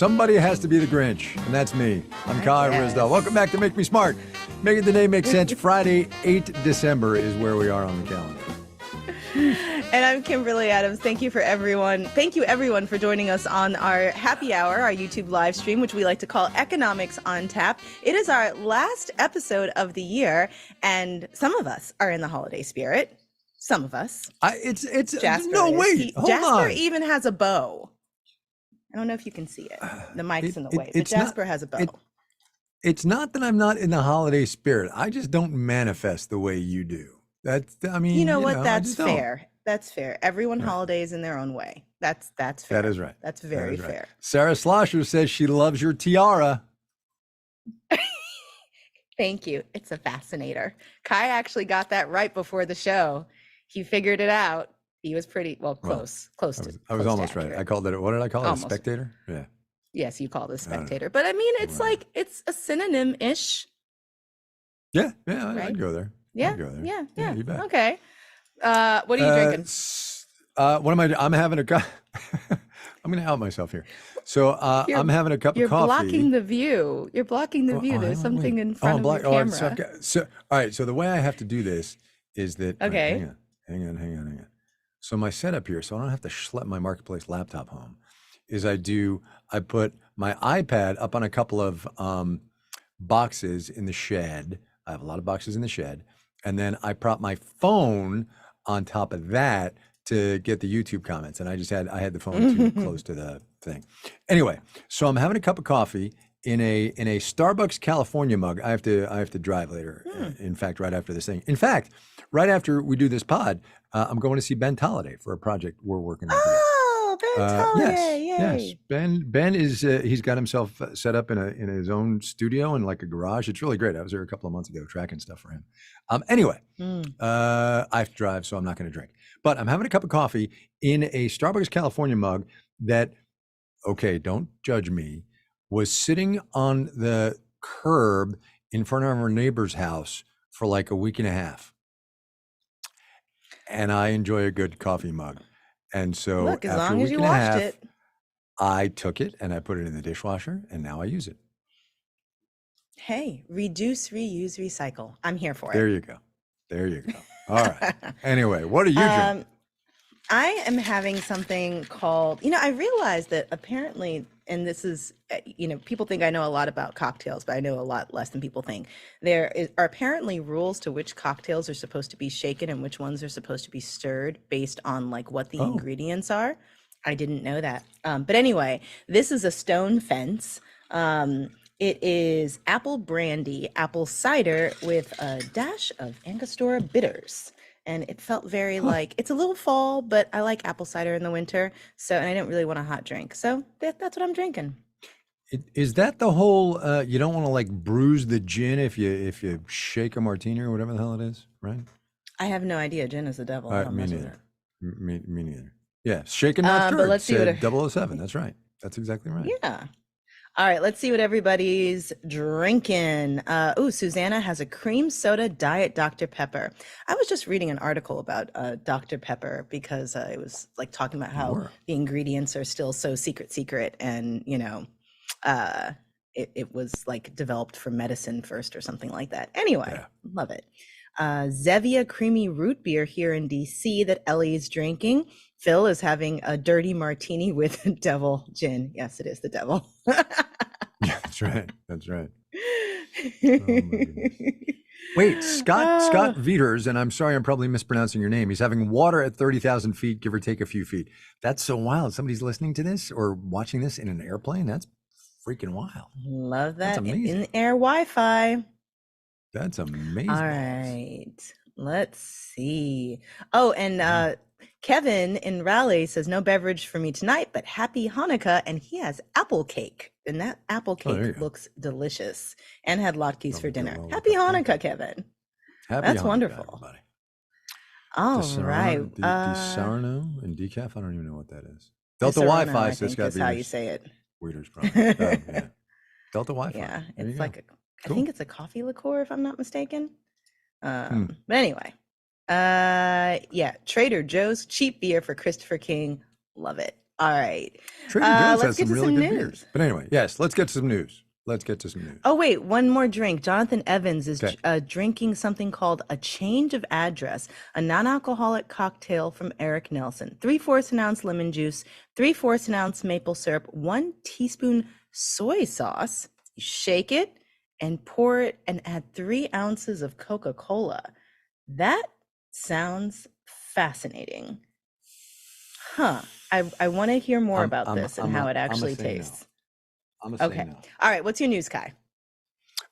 Somebody has to be the Grinch, and that's me. I'm Kai Ryssdal. Welcome back to Make Me Smart. Making the day make sense. Friday, 8 December is where we are on the calendar. And I'm Kimberly Adams. Thank you everyone for joining us on our happy hour, our YouTube live stream, which we like to call Economics on Tap. It is our last episode of the year, and some of us are in the holiday spirit. Some of us. It's Jasper no is. wait. Hold Jasper on. even has a bow. I don't know if you can see it. The mic's in the way, but Jasper has a bow. It's not that I'm not in the holiday spirit. I just don't manifest the way you do. That's That's fair. That's fair. Everyone holidays in their own way. That's fair. That is right. That's very fair. Sarah Slosher says she loves your tiara. Thank you. It's a fascinator. Kai actually got that right before the show. He figured it out. He was pretty close to. I was almost right. I called it. What did I call it? Almost. A spectator? Yeah. Yes, you called it a spectator. But I mean, it's like it's a synonym-ish. Yeah, right? I'd go there. Yeah, I'd go there. yeah. You bet. Okay. What are you drinking? What am I doing? I'm having a cup. I'm going to out myself here. So I'm having a cup of coffee. You're blocking the view. You're blocking the view. There's something in front of your camera. So all right. So the way I have to do this is that. Okay. Hang on. So my setup here, so I don't have to schlep my Marketplace laptop home, is I put my iPad up on a couple of boxes in the shed. I have a lot of boxes in the shed. And then I prop my phone on top of that to get the YouTube comments. And I had the phone too close to the thing. Anyway, so I'm having a cup of coffee in a Starbucks California mug. I have to drive later. In fact, right after this thing. In fact, right after we do this pod, I'm going to see Ben Tolliday for a project we're working on. Oh, Ben Tolliday! Yes. Ben is he's got himself set up in his own studio and like a garage. It's really great. I was there a couple of months ago tracking stuff for him. Anyway, I have to drive, so I'm not going to drink. But I'm having a cup of coffee in a Starbucks California mug that, okay, don't judge me, was sitting on the curb in front of our neighbor's house for like a week and a half. And I enjoy a good coffee mug. And so look, as after long a as week you and a washed half, it. I took it and I put it in the dishwasher and now I use it. Hey, reduce, reuse, recycle. I'm here for it. There you go. All right. Anyway, what are you drinking? I am having something called, I realized that apparently, and this is, people think I know a lot about cocktails, but I know a lot less than people think. Are apparently rules to which cocktails are supposed to be shaken and which ones are supposed to be stirred based on like what the ingredients are. I didn't know that. But anyway, this is a Stone Fence. It is apple brandy, apple cider with a dash of Angostura bitters. And it felt very like, it's a little fall, but I like apple cider in the winter. So, and I didn't really want a hot drink. So that's what I'm drinking. Is that the whole, you don't want to like bruise the gin if you shake a martini or whatever the hell it is, right? I have no idea. Gin is the devil. Me neither. Me neither. Yeah, shaken not stirred. But let's see what 007. That's right. That's exactly right. Yeah. All right, let's see what everybody's drinking. Susanna has a cream soda diet Dr. Pepper. I was just reading an article about Dr. Pepper because it was like talking about how the ingredients are still so secret and, it was like developed for medicine first or something like that. Anyway, love it. Zevia creamy root beer here in DC that Ellie's drinking. Phil is having a dirty martini with devil gin. Yes, it is the devil. Yeah, that's right. Oh, my goodness. Wait, Scott Veters, and I'm sorry, I'm probably mispronouncing your name. He's having water at 30,000 feet, give or take a few feet. That's so wild. Somebody's listening to this or watching this in an airplane. That's freaking wild. Love that. That's amazing. In-air Wi-Fi. That's amazing. All right, let's see. Oh, and Kevin in Raleigh says, no beverage for me tonight, but happy Hanukkah. And he has apple cake. And that apple cake looks delicious. And had latkes for dinner. Happy Hanukkah, Kevin. That's wonderful. Everybody. All right. DiSarno and decaf? I don't even know what that is. Delta Wi-Fi says got to be. That's how you say it. Waiters probably. Yeah. Delta Wi-Fi. Yeah, it's like I think it's a coffee liqueur, if I'm not mistaken. But anyway, Trader Joe's cheap beer for Christopher King. Love it. All right. Trader Joe's Let's has get some to really some good news. beers. But anyway, yes, let's get to some news. Let's get to some news. Oh, wait, one more drink. Jonathan Evans is Okay. drinking something called a change of address, a non-alcoholic cocktail from Eric Nelson. 3/4 ounce lemon juice, 3/4 ounce maple syrup, 1 teaspoon soy sauce. You shake it and pour it and add 3 ounces of Coca-Cola. That sounds fascinating. Huh. I want to hear more about this and how it I'm a actually say no. tastes. I'm a say Okay. no. All right. What's your news, Kai?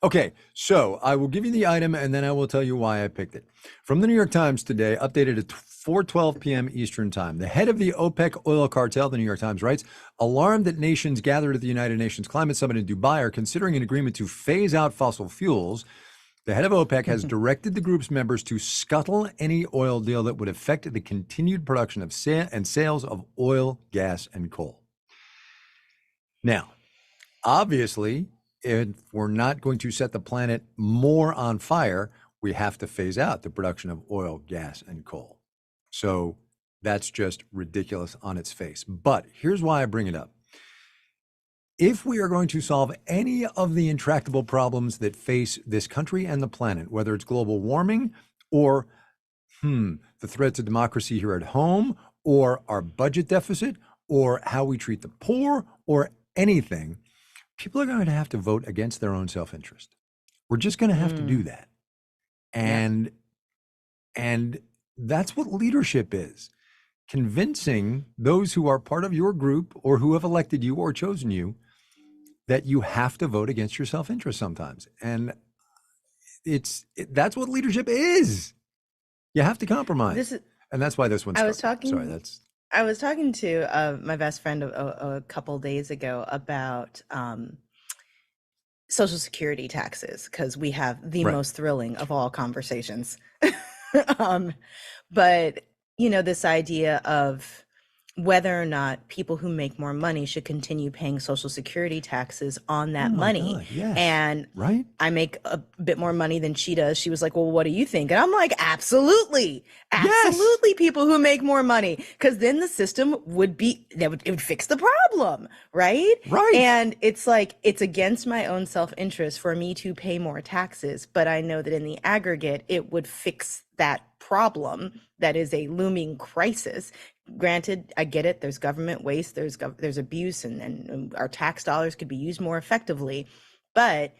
Okay, so I will give you the item and then I will tell you why I picked it. From the New York Times today, updated at 4:12 p.m. Eastern Time. The head of the OPEC oil cartel, the New York Times writes, alarmed that nations gathered at the United Nations Climate Summit in Dubai are considering an agreement to phase out fossil fuels. The head of OPEC has directed the group's members to scuttle any oil deal that would affect the continued production of and sales of oil, gas, and coal. Now, obviously, if we're not going to set the planet more on fire, we have to phase out the production of oil, gas, and coal. So that's just ridiculous on its face. But here's why I bring it up. If we are going to solve any of the intractable problems that face this country and the planet, whether it's global warming or the threat to democracy here at home, or our budget deficit, or how we treat the poor, or anything, people are going to have to vote against their own self-interest. We're just going to have to do that. And that's what leadership is. Convincing those who are part of your group or who have elected you or chosen you that you have to vote against your self-interest sometimes. And that's what leadership is. You have to compromise. And that's why this one started. I was talking to my best friend a couple days ago about Social Security taxes, because we have the most thrilling of all conversations. But, this idea of whether or not people who make more money should continue paying Social Security taxes on that money. God, yes. And I make a bit more money than she does. She was like, well, what do you think? And I'm like, absolutely. Absolutely, people who make more money. Because then the system it would fix the problem, right? Right. And it's like, it's against my own self-interest for me to pay more taxes. But I know that in the aggregate, it would fix that problem that is a looming crisis. Granted, I get it. There's government waste, there's abuse, and our tax dollars could be used more effectively. But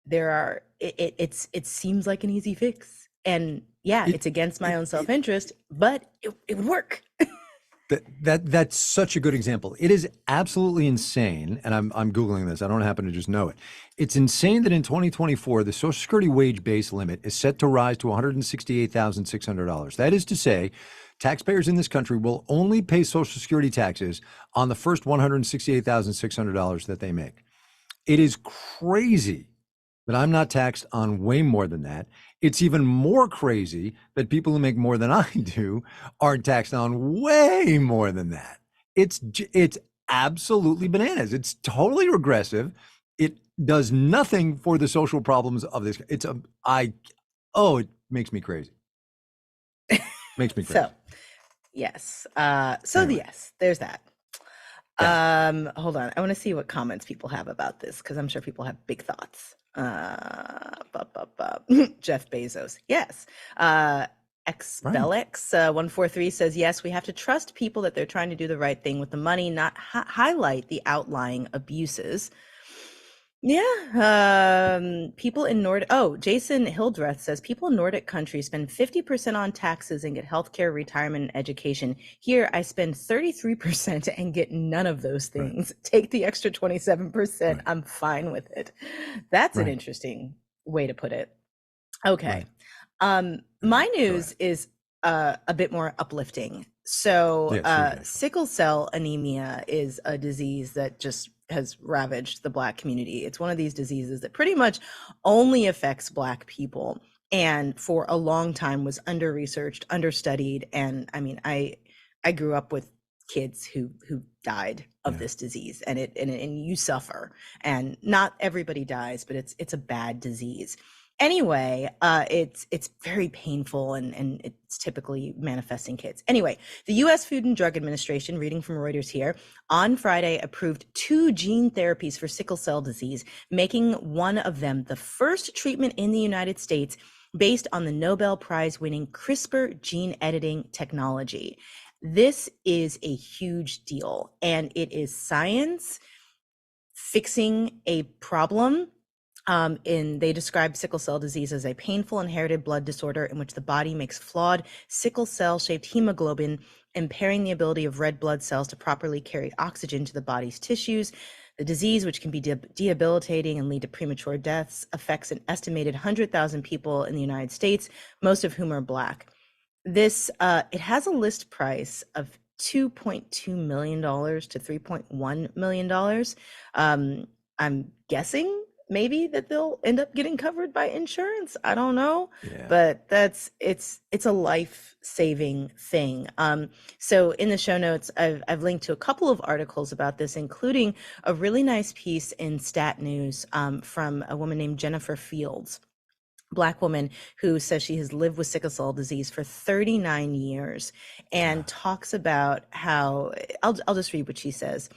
it seems like an easy fix. And it's against my own self-interest, but it would work. That's such a good example. It is absolutely insane, and I'm Googling this. I don't happen to just know it. It's insane that in 2024, the Social Security wage base limit is set to rise to $168,600. That is to say, taxpayers in this country will only pay Social Security taxes on the first $168,600 that they make. It is crazy that I'm not taxed on way more than that. It's even more crazy that people who make more than I do are taxed on way more than that. It's absolutely bananas. It's totally regressive. It does nothing for the social problems of this. It makes me crazy. Makes me crazy. Yes. Yes, there's that. Hold on. I want to see what comments people have about this, because I'm sure people have big thoughts. Jeff Bezos. Yes. Xbellex 143 says, yes, we have to trust people that they're trying to do the right thing with the money, not highlight the outlying abuses. People in Jason Hildreth says people in Nordic countries spend 50% on taxes and get healthcare, retirement, and education. Here, I spend 33% and get none of those things. Take the extra 27%. I'm fine with it. That's an interesting way to put it. Okay. My news is a bit more uplifting. So sickle cell anemia is a disease that just has ravaged the Black community. It's one of these diseases that pretty much only affects Black people, and for a long time was under-researched, understudied. And I mean, I grew up with kids who died of this disease, and you suffer, and not everybody dies, but it's a bad disease. Anyway, it's very painful and it's typically manifesting kids. Anyway, the U.S. Food and Drug Administration, reading from Reuters here, on Friday approved 2 gene therapies for sickle cell disease, making one of them the first treatment in the United States based on the Nobel Prize-winning CRISPR gene editing technology. This is a huge deal, and it is science fixing a problem. They describe sickle cell disease as a painful inherited blood disorder in which the body makes flawed sickle cell-shaped hemoglobin, impairing the ability of red blood cells to properly carry oxygen to the body's tissues. The disease, which can be debilitating and lead to premature deaths, affects an estimated 100,000 people in the United States, most of whom are Black. This it has a list price of $2.2 million to $3.1 million. I'm guessing maybe that they'll end up getting covered by insurance. I don't know, Yeah. but it's a life-saving thing. So in the show notes, I've linked to a couple of articles about this, including a really nice piece in Stat News from a woman named Jennifer Fields, Black woman who says she has lived with sickle cell disease for 39 years and talks about how, I'll just read what she says.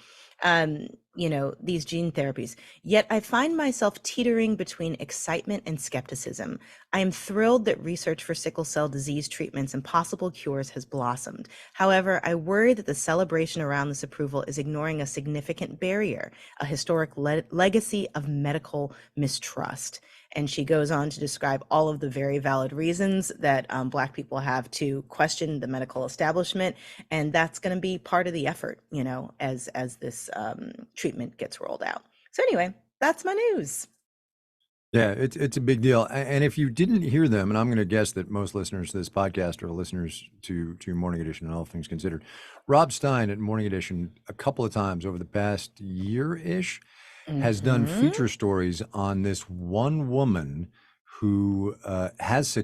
These gene therapies. Yet I find myself teetering between excitement and skepticism. I am thrilled that research for sickle cell disease treatments and possible cures has blossomed. However, I worry that the celebration around this approval is ignoring a significant barrier, a historic legacy of medical mistrust. And she goes on to describe all of the very valid reasons that Black people have to question the medical establishment. And that's going to be part of the effort, as this treatment gets rolled out. So anyway, that's my news. Yeah, it's a big deal. And if you didn't hear them, and I'm going to guess that most listeners to this podcast are listeners to Morning Edition and All Things Considered, Rob Stein at Morning Edition a couple of times over the past year-ish has done feature stories on this one woman who has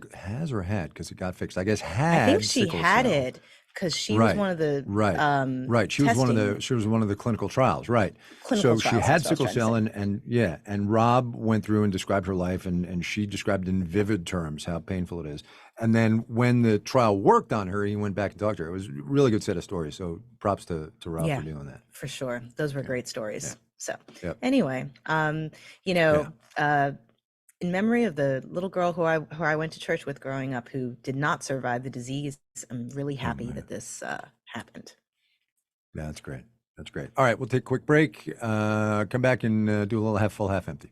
or had, because it got fixed, I guess, I think she sickle had cell. it because she was one of the Right. She was one of the clinical trials. Right. clinical So she trials. had That's what I was sickle trying to cell, say. and Rob went through and described her life, and she described in vivid terms how painful it is. And then when the trial worked on her, he went back and talked to her. It was a really good set of stories. So props to Rob Yeah, for doing that. for sure. Those were great stories. So Yep. anyway, in memory of the little girl who I went to church with growing up, who did not survive the disease, I'm really happy that this happened. Yeah, that's great. That's great. All right, we'll take a quick break. Come back and do a little half full, half empty.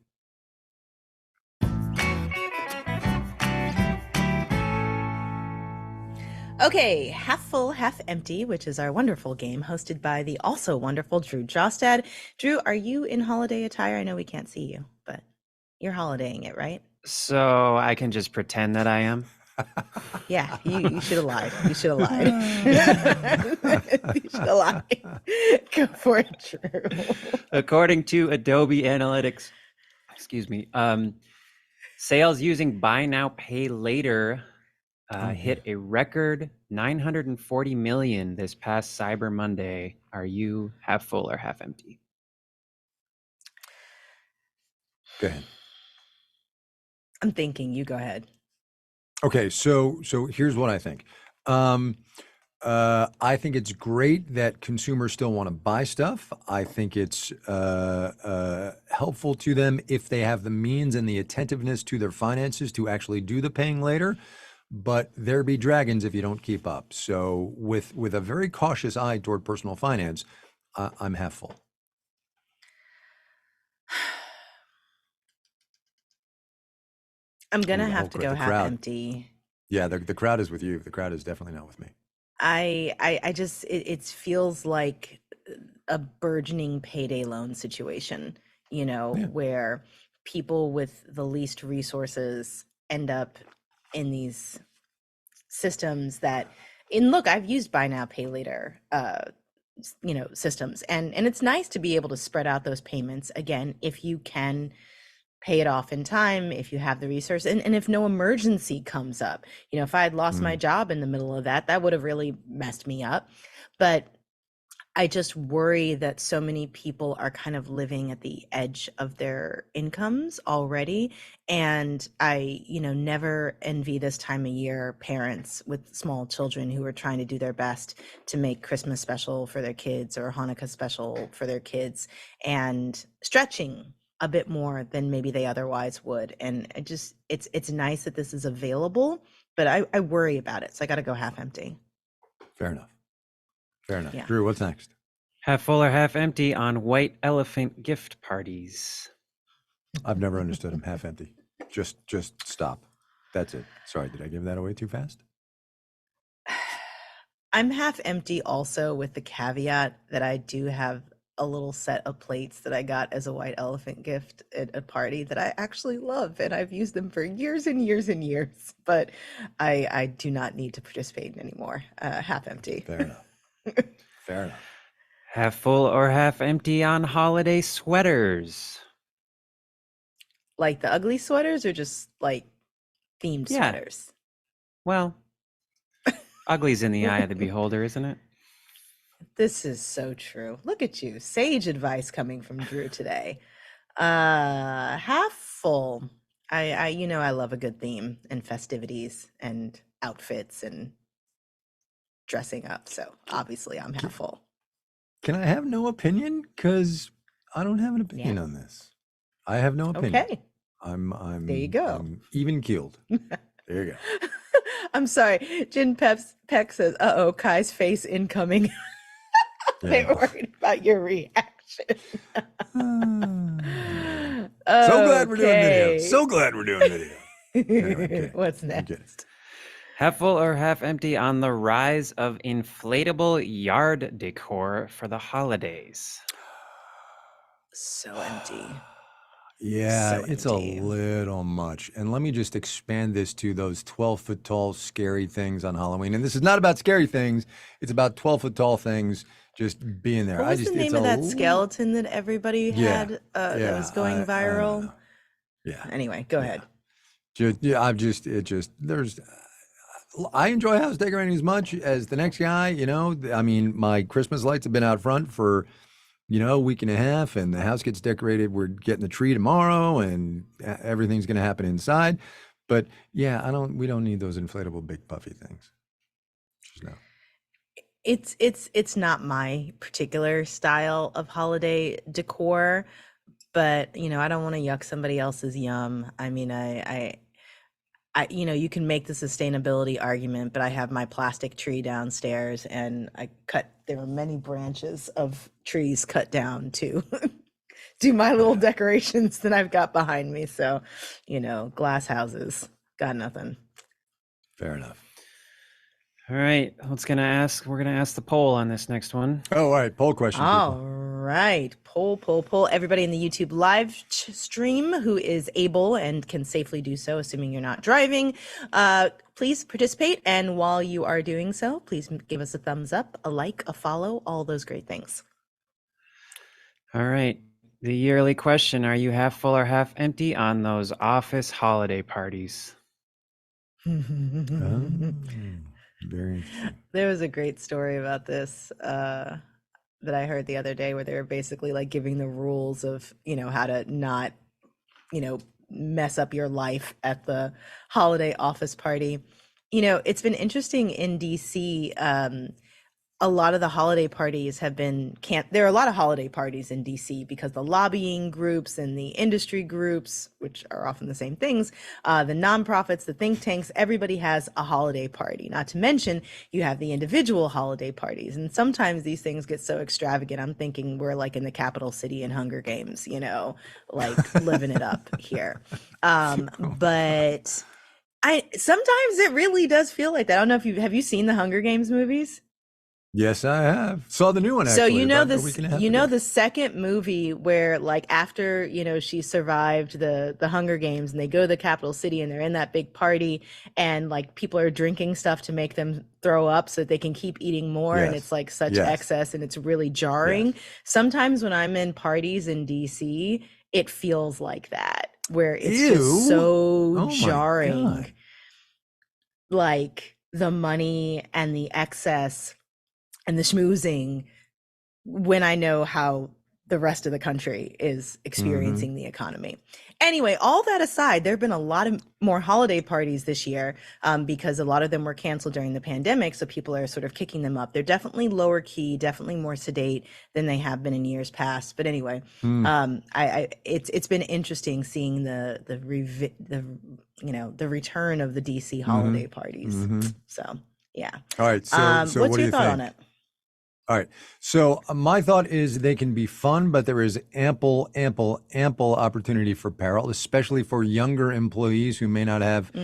Okay, half full, half empty, which is our wonderful game hosted by the also wonderful Drew Jostad. Drew, are you in holiday attire? I know we can't see you, but you're holidaying it, right? So I can just pretend that I am? Yeah, you should have lied. You should have lied. You should have lied. Go for it, Drew. According to Adobe Analytics, sales using buy now, pay later hit a record 940 million this past Cyber Monday. Are you half full or half empty? Go ahead. I'm thinking. You go ahead. Okay, so here's what I think. I think it's great that consumers still want to buy stuff. I think it's helpful to them if they have the means and the attentiveness to their finances to actually do the paying later. But there be dragons if you don't keep up. So with a very cautious eye toward personal finance, I'm half full. I'm gonna have to go half empty. Yeah, the crowd is with you. The crowd is definitely not with me. I just it feels like a burgeoning payday loan situation, where people with the least resources end up in these systems that, and look, I've used buy now, pay later, systems, and it's nice to be able to spread out those payments again if you can pay it off in time, if you have the resource, and if no emergency comes up. If I had lost my job in the middle of that would have really messed me up. But I just worry that so many people are kind of living at the edge of their incomes already. And I, never envy this time of year parents with small children who are trying to do their best to make Christmas special for their kids or Hanukkah special for their kids and stretching a bit more than maybe they otherwise would. And it's nice that this is available, but I worry about it. So I got to go half empty. Fair enough. Fair enough. Yeah. Drew, what's next? Half full or half empty on white elephant gift parties? I've never understood them. Half empty. Just stop. That's it. Sorry, did I give that away too fast? I'm half empty also, with the caveat that I do have a little set of plates that I got as a white elephant gift at a party that I actually love, and I've used them for years and years and years, but I do not need to participate anymore. Half empty. Fair enough. Fair enough. Half full or half empty on holiday sweaters? Like the ugly sweaters or just like themed Yeah. sweaters? Well, ugly's in the eye of the beholder, isn't it? This is so true. Look at you. Sage advice coming from Drew today. Half full. I I love a good theme and festivities and outfits and dressing up. So obviously I'm half full. Can I have no opinion? Because I don't have an opinion on this. I have no opinion. Okay. I'm There you go. I'm even keeled. There you go. I'm sorry. Jin Peck says, uh-oh, Kai's face incoming. They Yeah. worried about your reaction. So glad we're doing video. Okay. So glad we're doing video. Anyway, kidding. What's I'm kidding. next? Half full or half empty on the rise of inflatable yard decor for the holidays? So empty. Yeah, So it's empty. a little much. And let me just expand this to those 12-foot tall scary things on Halloween. And this is not about scary things. It's about 12-foot tall things just being there. What was the name of that skeleton that everybody had that was going I don't viral? know. Yeah. Anyway, go ahead. I enjoy house decorating as much as the next guy, I mean, my Christmas lights have been out front for, a week and a half, and the house gets decorated. We're getting the tree tomorrow, and everything's going to happen inside. But yeah, we don't need those inflatable big puffy things. Just no. It's not my particular style of holiday decor, but I don't want to yuck somebody else's yum. I mean, I you can make the sustainability argument, but I have my plastic tree downstairs, and there were many branches of trees cut down to do my little decorations that I've got behind me. So, glass houses, got nothing. Fair enough. All right, we're gonna ask the poll on this next one. Oh, all right. Poll question. All People. right. Poll. Everybody in the YouTube live stream who is able and can safely do so, assuming you're not driving, please participate. And while you are doing so, please give us a thumbs up, a like, a follow, all those great things. All right, the yearly question: are you half full or half empty on those office holiday parties? Oh, very interesting. There was a great story about this that I heard the other day, where they were basically like giving the rules of, how to not, mess up your life at the holiday office party. It's been interesting in DC. A lot of the holiday parties have been there are a lot of holiday parties in DC because the lobbying groups and the industry groups, which are often the same things, the nonprofits, the think tanks, everybody has a holiday party. Not to mention you have the individual holiday parties. And sometimes these things get so extravagant. I'm thinking we're like in the capital city in Hunger Games, like living it up here. But sometimes it really does feel like that. I don't know if have you seen the Hunger Games movies? Yes, I have. Saw the new one, So actually. the second movie where, like, after she survived the Hunger Games and they go to the capital city and they're in that big party and like people are drinking stuff to make them throw up so that they can keep eating more, and it's like such excess and it's really jarring. Sometimes when I'm in parties in DC, it feels like that, where it's just so jarring. Like the money and the excess and the schmoozing when I know how the rest of the country is experiencing the economy. Anyway, all that aside, there have been a lot of more holiday parties this year because a lot of them were canceled during the pandemic. So people are sort of kicking them up. They're definitely lower key, definitely more sedate than they have been in years past. But anyway, it's been interesting seeing the return of the DC holiday parties. So yeah. All right. So what's what do your you thought think? on it? All right. So my thought is they can be fun, but there is ample opportunity for peril, especially for younger employees who may not have the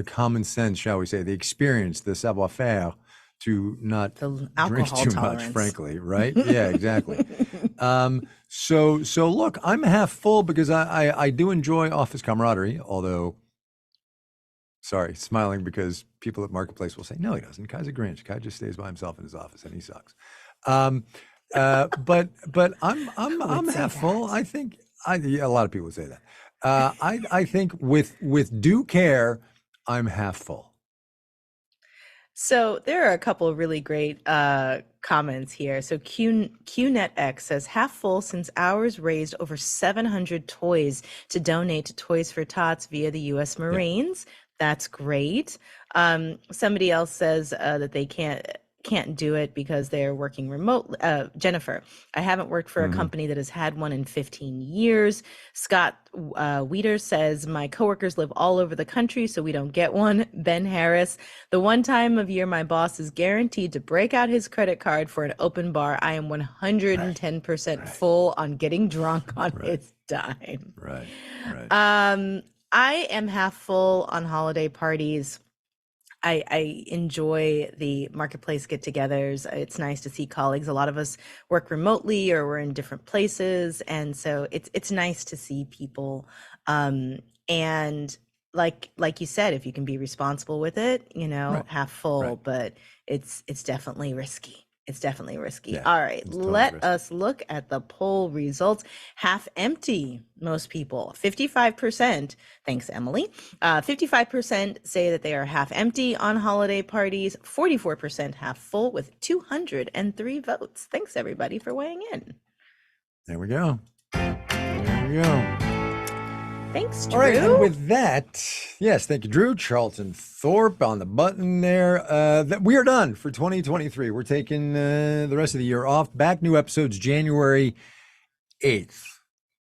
common sense, shall we say, the experience, the savoir-faire to not The drink alcohol too tolerance. much, frankly, right? Yeah, exactly. So look, I'm half full because I do enjoy office camaraderie, although. Sorry, smiling because people at Marketplace will say, no, he doesn't. Kai's a Grinch. Kai just stays by himself in his office and he sucks. But I'm say half full. that? I think a lot of people would say that. I think with due care, I'm half full. So there are a couple of really great comments here. So QNetX says, half full since ours raised over 700 toys to donate to Toys for Tots via the U.S. Marines. That's great. Somebody else says that they can't do it because they're working remote. Jennifer, I haven't worked for a company that has had one in 15 years. Scott Weeder says, my coworkers live all over the country, so we don't get one. Ben Harris, the one time of year my boss is guaranteed to break out his credit card for an open bar, I am 110% full on getting drunk on his dime. Right. I am half full on holiday parties. I enjoy the Marketplace get-togethers. It's nice to see colleagues. A lot of us work remotely or we're in different places, and so it's nice to see people. And like you said, if you can be responsible with it, half full. But it's definitely risky. It's definitely risky. Yeah, All right, totally let risky. us look at the poll results. Half empty, most people. 55%, thanks, Emily. 55% say that they are half empty on holiday parties. 44% half full with 203 votes. Thanks, everybody, for weighing in. There we go. Thanks, Drew. All right, and with that, yes, thank you, Drew. Charlton Thorpe on the button there. That we are done for 2023. We're taking the rest of the year off. Back new episodes January 8th.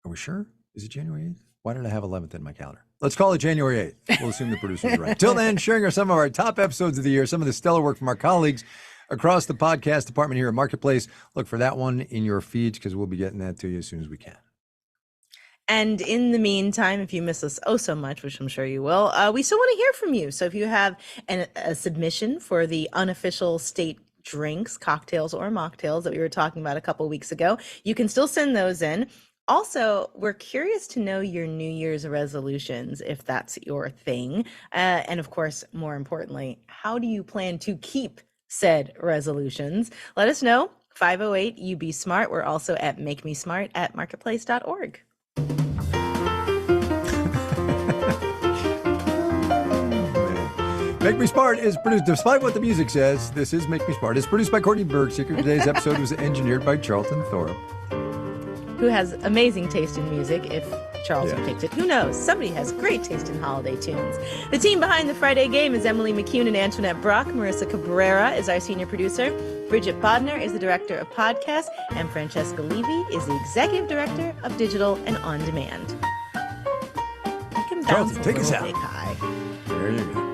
Are we sure? Is it January 8th? Why did I have 11th in my calendar? Let's call it January 8th. We'll assume the producer is right. Till then, sharing some of our top episodes of the year, some of the stellar work from our colleagues across the podcast department here at Marketplace. Look for that one in your feeds because we'll be getting that to you as soon as we can. And in the meantime, if you miss us so much, which I'm sure you will, we still want to hear from you. So if you have a submission for the unofficial state drinks, cocktails or mocktails that we were talking about a couple of weeks ago, you can still send those in. Also, we're curious to know your New Year's resolutions, if that's your thing. And of course, more importantly, how do you plan to keep said resolutions? Let us know. 508 you be smart. We're also at makemesmart@marketplace.org. Make Me Smart is produced, despite what the music says, this is Make Me Smart. It's produced by Courtney Bergseeker. Today's episode was engineered by Charlton Thorpe, who has amazing taste in music, if Charlton picked it. Who knows? Somebody has great taste in holiday tunes. The team behind the Friday Game is Emily McCune and Antoinette Brock. Marissa Cabrera is our senior producer. Bridget Bodner is the director of podcasts. And Francesca Levy is the executive director of digital and on demand. You can bounce Charlton, take us a little out. bit high. There you go.